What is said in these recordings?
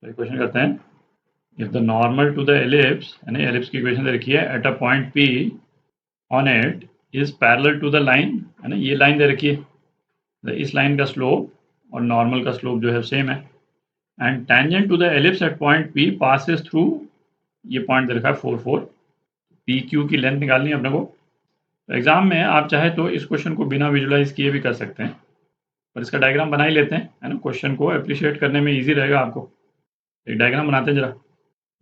तो इक्वेशन करते हैं, if the normal to the ellipse, यानी एलिप्स की इक्वेशन दे रखी है, at a point P on it is parallel to the line, है ना, ये लाइन दे रखी है, इस लाइन का स्लोप और नॉर्मल का स्लोप जो है सेम है, and tangent to the ellipse at point P passes through, ये पॉइंट दे रखा है 4 4, पी क्यू की लेंथ निकालनी है अपने को। तो एग्जाम में आप चाहे तो इस क्वेश्चन को बिना विजुलाइज किए भी कर सकते हैं, पर इसका डायग्राम बना ही लेते हैं, है ना, क्वेश्चन को अप्रिशिएट करने में ईजी रहेगा आपको। एक डायग्राम बनाते हैं जरा।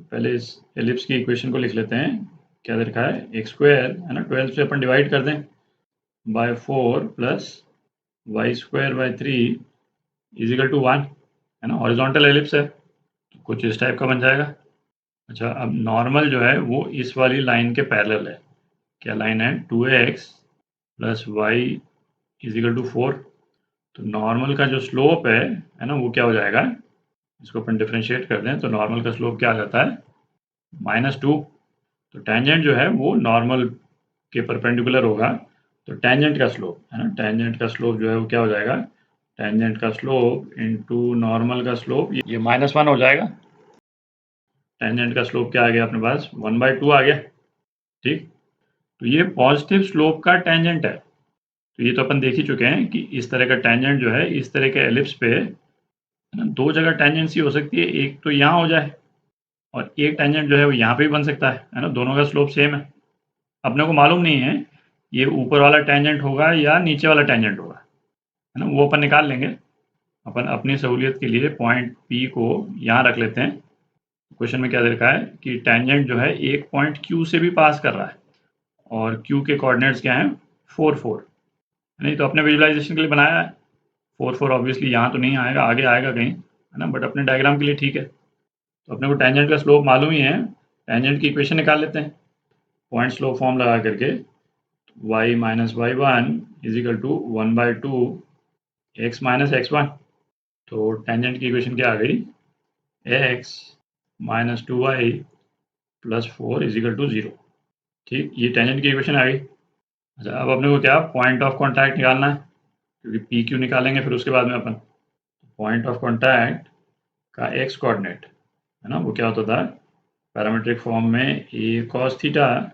पहले इस एलिप्स की इक्वेशन को लिख लेते हैं, क्या दे रखा है, एक्स स्क्वायर, है ना, 12 से अपन डिवाइड कर दें by 4 plus y square by 3 equal to 1, है ना, हॉरिजॉन्टल एलिप्स है तो कुछ इस टाइप का बन जाएगा। अच्छा, अब नॉर्मल जो है वो इस वाली लाइन के पैरेलल है, क्या लाइन है, 2x plus Y is equal to 4। तो नॉर्मल का जो स्लोप है ना, वो क्या हो जाएगा, इसको अपन डिफरेंशिएट कर दें तो नॉर्मल का स्लोप क्या आ जाता है, -2। तो टेंजेंट जो है वो नॉर्मल के परपेंडिकुलर होगा, तो टेंजेंट का स्लोप, है ना, टेंजेंट का स्लोप जो है वो क्या हो जाएगा, टेंजेंट का स्लोप इनटू नॉर्मल का स्लोप, ये -1 हो जाएगा। टेंजेंट का स्लोप क्या आ गया अपने पास, 1/2 आ गया। ठीक, तो ये पॉजिटिव स्लोप का टेंजेंट है। तो ये तो अपन देख ही चुके हैं कि इस तरह का टेंजेंट जो है इस तरह के एलिप्स पे, है ना, दो जगह टेंजेंसी हो सकती है, एक तो यहाँ हो जाए और एक टेंजेंट जो है वो यहाँ पे भी बन सकता है ना, दोनों का स्लोप सेम है। अपने को मालूम नहीं है ये ऊपर वाला टेंजेंट होगा या नीचे वाला टेंजेंट होगा, है ना, वो अपन निकाल लेंगे। अपन अपनी सहूलियत के लिए पॉइंट पी को यहाँ रख लेते हैं। क्वेश्चन में क्या दे रखा है कि टेंजेंट जो है एक पॉइंट क्यू से भी पास कर रहा है और क्यू के कोऑर्डिनेट्स क्या हैं, 4 4, नहीं तो अपने विजुलाइजेशन के लिए बनाया है। 4 4 ऑब्वियसली यहाँ तो नहीं आएगा, आगे आएगा कहीं, है ना, बट अपने डायग्राम के लिए ठीक है। तो अपने को टेंजेंट का स्लोप मालूम ही है, टेंजेंट की इक्वेशन निकाल लेते हैं पॉइंट स्लोप फॉर्म लगा करके, y minus y1 is equal to 1/2 x minus x1। तो टेंजेंट की इक्वेशन क्या आ गई, x minus 2y plus 4 is equal to 0। ठीक, ये टेंजेंट की इक्वेशन आ गई। अच्छा, अब अपने को क्या पॉइंट ऑफ कॉन्टैक्ट निकालना है, क्योंकि पी क्यू निकालेंगे फिर उसके बाद में अपन पॉइंट ऑफ कॉन्टैक्ट का एक्स कोऑर्डिनेट, है ना, वो क्या होता था पैरामीट्रिक फॉर्म में ए कॉस थीटा,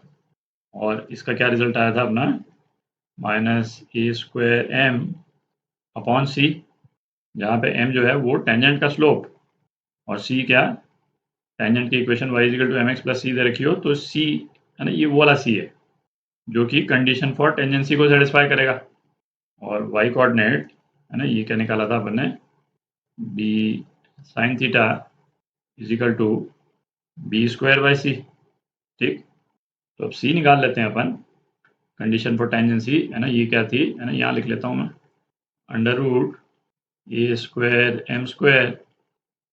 और इसका क्या रिजल्ट आया था अपना, -a² m अपॉन सी, जहाँ पे m जो है वो टेंजेंट का स्लोप और c क्या, टेंजेंट की equation y equal to mx plus c दे रखी हो तो c, है ना, ये वो वाला c है जो कि कंडीशन फॉर टेंजेंसी को सेटिस्फाई करेगा। और y कोऑर्डिनेट, है ना, ये क्या निकाला था अपन ने, b sine theta is equal to b²/c। ठीक, तो अब c निकाल लेते हैं अपन, कंडीशन फॉर टेंजेंसी, है ना, ये क्या थी, है ना, यहाँ लिख लेता हूँ मैं, √a² m²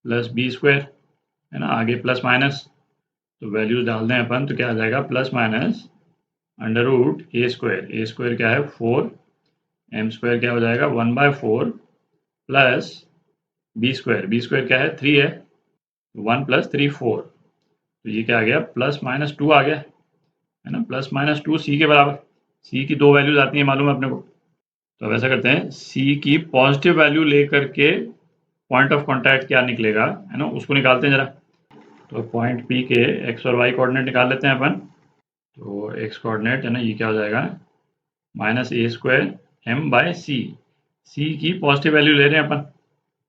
प्लस b², है ना, आगे प्लस माइनस, तो वैल्यूज डाल दें अपन तो क्या आ जाएगा, प्लस माइनस √a², a² क्या है 4, m² क्या हो जाएगा 1/4 प्लस b² क्या है 3 है, 1 + 3 4, तो ये क्या आ गया +-2 आ गया, है ना, +-2 c के बराबर। c की दो वैल्यूज आती हैं मालूम है अपने को, तो अब ऐसा करते हैं c की पॉजिटिव वैल्यू लेकर के पॉइंट ऑफ कॉन्टैक्ट क्या निकलेगा, है ना, उसको निकालते हैं जरा। तो पॉइंट P के x और y कोऑर्डिनेट निकाल लेते हैं अपन। तो x कोऑर्डिनेट, है ना, ये क्या हो जाएगा -a² m/c, c की पॉजिटिव वैल्यू ले रहे हैं अपन,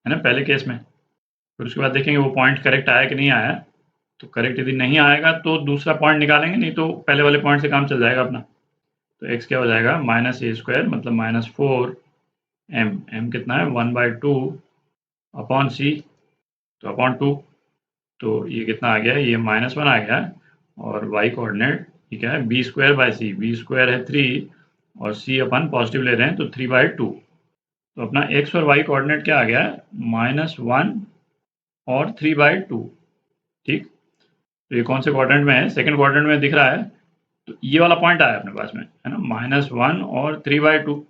है ना, पहले केस में। फिर उसके बाद देखेंगे वो पॉइंट करेक्ट आया कि नहीं आया, तो करेक्ट यदि नहीं आएगा तो दूसरा पॉइंट निकालेंगे, नहीं तो पहले वाले पॉइंट से काम चल जाएगा अपना। तो x क्या हो जाएगा -a² मतलब -4m, m कितना है 1/2 अपॉन c, तो अपॉन 2, तो ये कितना आ गया, ये -1 आ गया, और y कोऑर्डिनेट ये क्या है b²/c, b² है 3 और c अपन पॉजिटिव ले रहे हैं तो 3/2। तो अपना x और y कोऑर्डिनेट क्या आ गया, -1 और 3/2। ठीक, तो ये कौन से क्वाड्रेंट में है, सेकंड क्वाड्रेंट में दिख रहा है, तो ये वाला पॉइंट आया अपने पास में, है ना, -1 और 3/2।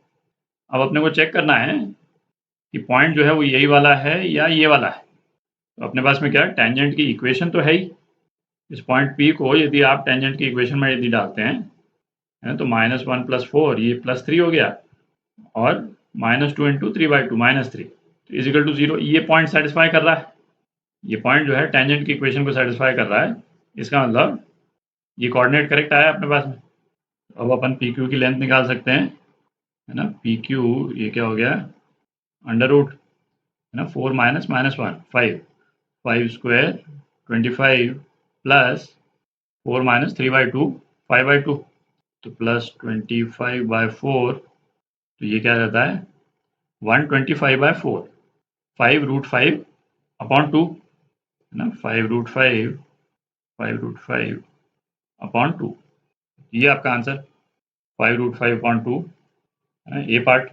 अब अपने को चेक करना है कि पॉइंट जो है वो यही वाला है या ये वाला है। तो अपने पास में क्या है, टेंजेंट की इक्वेशन तो है ही, इस पॉइंट P को यदि आप टेंजेंट की इक्वेशन में यदि डालते हैं, है ना, तो -1 + 4 ये +3 हो गया, और -2 × 3/2 -3, तो इज इक्वल टू 0, ये पॉइंट सेटिस्फाई कर रहा है, ये पॉइंट जो है टेंजेंट की इक्वेशन को सेटिस्फाई कर रहा है, इसका मतलब ये कोऑर्डिनेट करेक्ट आया अपने पास में। अब अपन पी क्यू की लेंथ निकाल सकते हैं, है ना। पी क्यू ये क्या हो गया, अंडर रूट, है ना, 4 minus minus 1 5, 5 square 25 plus 4 minus 3/2 5/2, तो प्लस 25/4, तो ये क्या रहता है 125/4, 5√5 अपॉन 2, है ना, 5√5 अपॉन 2, ये आपका आंसर 5√5 अपॉन 2, है ना, ए पार्ट।